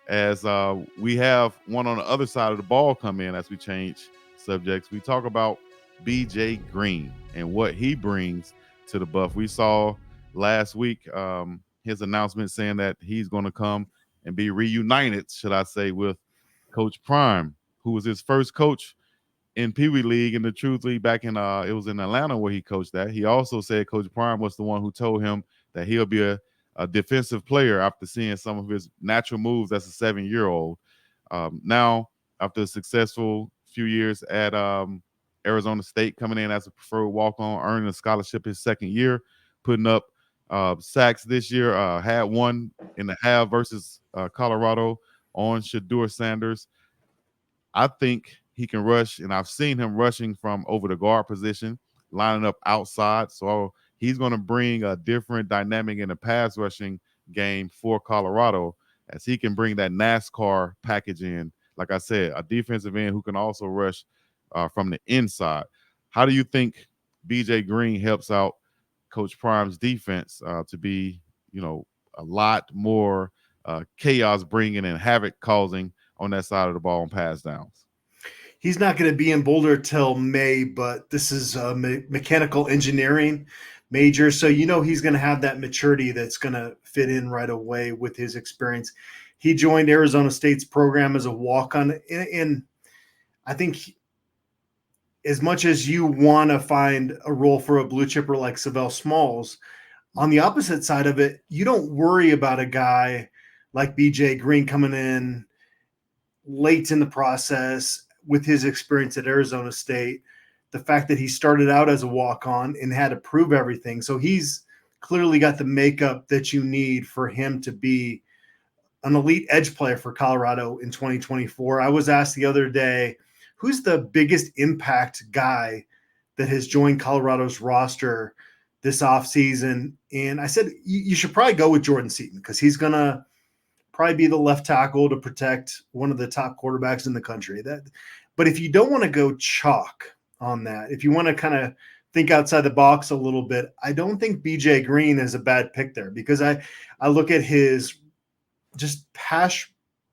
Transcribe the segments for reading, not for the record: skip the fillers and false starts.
as we have one on the other side of the ball come in as we change subjects. We talk about BJ Green and what he brings to the Buff. We saw last week his announcement saying that he's going to come and be reunited, should I say, with Coach Prime, who was his first coach in Pee Wee League in the Truth League back in it was in Atlanta where he coached that. He also said Coach Prime was the one who told him that he'll be a defensive player after seeing some of his natural moves as a 7-year-old. Now, after a successful few years at Arizona State, coming in as a preferred walk-on, earning a scholarship his second year, putting up sacks this year. Had one in the half versus Colorado on Shadur Sanders. I think he can rush, and I've seen him rushing from over the guard position, lining up outside. So he's going to bring a different dynamic in the pass rushing game for Colorado, as he can bring that NASCAR package in. Like I said, a defensive end who can also rush from the inside. How do you think BJ Green helps out Coach Prime's defense to be, a lot more chaos bringing and havoc causing on that side of the ball on pass downs? He's not going to be in Boulder till May, but this is a mechanical engineering major. So, he's going to have that maturity that's going to fit in right away with his experience. He joined Arizona State's program as a walk-on. And I think as much as you want to find a role for a blue chipper like Savell Smalls, on the opposite side of it, you don't worry about a guy like BJ Green coming in late in the process with his experience at Arizona State, the fact that he started out as a walk-on and had to prove everything. So he's clearly got the makeup that you need for him to be an elite edge player for Colorado in 2024. I was asked the other day, who's the biggest impact guy that has joined Colorado's roster this offseason? And I said, you should probably go with Jordan Seaton, because he's going to probably be the left tackle to protect one of the top quarterbacks in the country. But if you don't want to go chalk on that, if you want to kind of think outside the box a little bit, I don't think BJ Green is a bad pick there, because I look at his just pass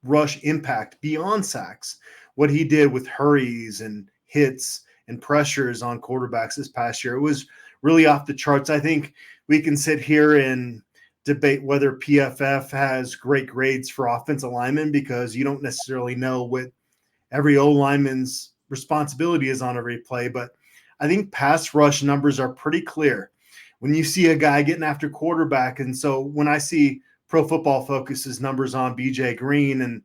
rush impact beyond sacks, what he did with hurries and hits and pressures on quarterbacks this past year. It was really off the charts. I think we can sit here and debate whether PFF has great grades for offensive linemen, because you don't necessarily know what every O lineman's responsibility is on every play. But I think pass rush numbers are pretty clear when you see a guy getting after quarterback. And so when I see Pro Football Focus's numbers on BJ Green, and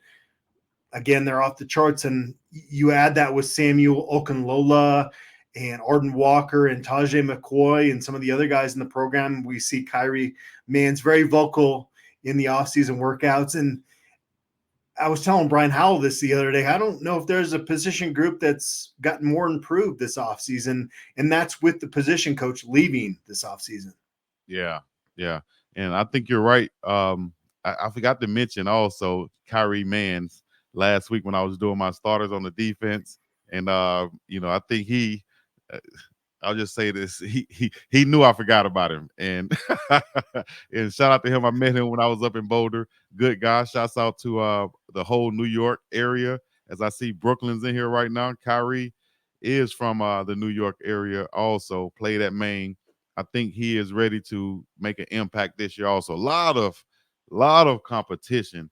again, they're off the charts, and you add that with Samuel Okunlola and Arden Walker and Tajay McCoy and some of the other guys in the program. We see Kyrie Mann's very vocal in the offseason workouts. And I was telling Brian Howell this the other day, I don't know if there's a position group that's gotten more improved this offseason, and that's with the position coach leaving this offseason. Yeah, yeah. And I think you're right. I forgot to mention also Kyrie Mann's last week when I was doing my starters on the defense. And, I think I'll just say this. He knew I forgot about him, and and shout out to him. I met him when I was up in Boulder. Good guy. Shouts out to the whole New York area. As I see Brooklyn's in here right now. Kyrie is from the New York area. Also played at Maine. I think he is ready to make an impact this year. Also, lot of competition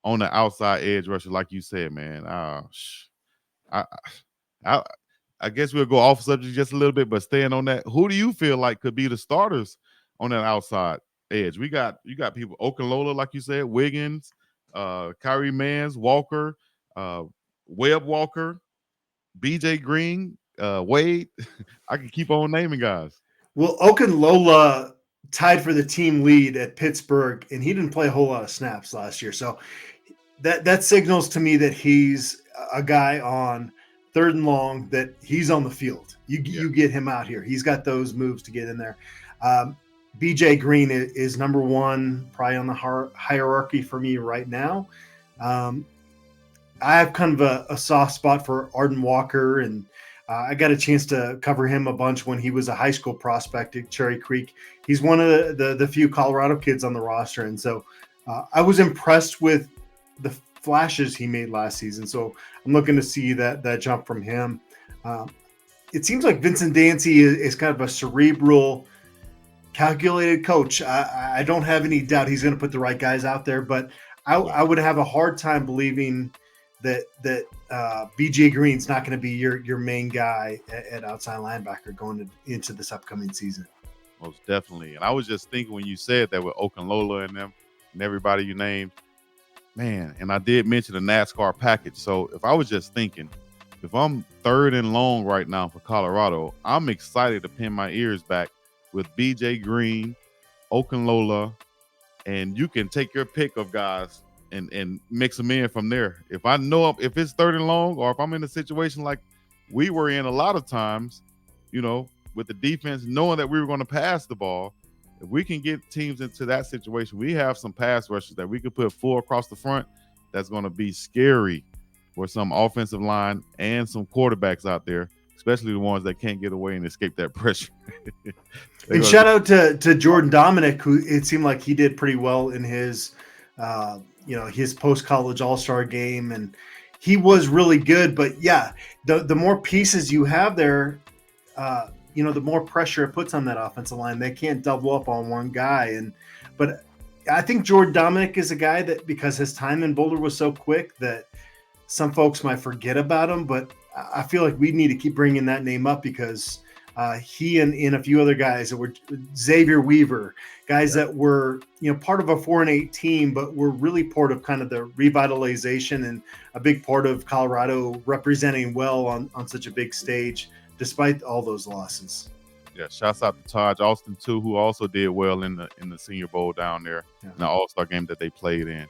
on the outside edge rusher, like you said, man. I, I I guess we'll go off subject just a little bit, but staying on that, who do you feel like could be the starters on that outside edge? You got people Okunlola, like you said, Wiggins, Kyrie Mans, Walker, uh, Webb Walker, BJ Green, Wade. I can keep on naming guys. Well, Okunlola tied for the team lead at Pittsburgh, and he didn't play a whole lot of snaps last year. So that signals to me that he's a guy on third and long, that he's on the field. You get him out here. He's got those moves to get in there. BJ Green is number one, probably on the hierarchy for me right now. I have kind of a soft spot for Arden Walker, and I got a chance to cover him a bunch when he was a high school prospect at Cherry Creek. He's one of the few Colorado kids on the roster, and so I was impressed with the flashes he made last season. So I'm looking to see that jump from him. It seems like Vincent Dancy is kind of a cerebral, calculated coach. I don't have any doubt he's going to put the right guys out there, but I would have a hard time believing that BJ Green's not going to be your main guy at outside linebacker going into this upcoming season. Most definitely. And I was just thinking when you said that with Okunlola and them and everybody you named, man, and I did mention the NASCAR package. So if I was just thinking, if I'm third and long right now for Colorado, I'm excited to pin my ears back with BJ Green, Okunlola, and you can take your pick of guys and mix them in from there. If I know if it's third and long, or if I'm in a situation like we were in a lot of times, with the defense knowing that we were going to pass the ball, if we can get teams into that situation, we have some pass rushers that we could put full across the front. That's going to be scary for some offensive line and some quarterbacks out there, especially the ones that can't get away and escape that pressure. And shout out to Jordan Dominic, who it seemed like he did pretty well in his his post-college all-star game, and he was really good. But yeah, the more pieces you have there, the more pressure it puts on that offensive line. They can't double up on one guy. But I think Jordan Dominic is a guy that, because his time in Boulder was so quick, that some folks might forget about him. But I feel like we need to keep bringing that name up, because he and a few other guys that were Xavier Weaver, guys that were part of a 4-8 team, but were really part of kind of the revitalization and a big part of Colorado representing well on such a big stage, despite all those losses. Yeah, shouts out to Taj Austin too, who also did well in the Senior Bowl down there in the All-Star game that they played in.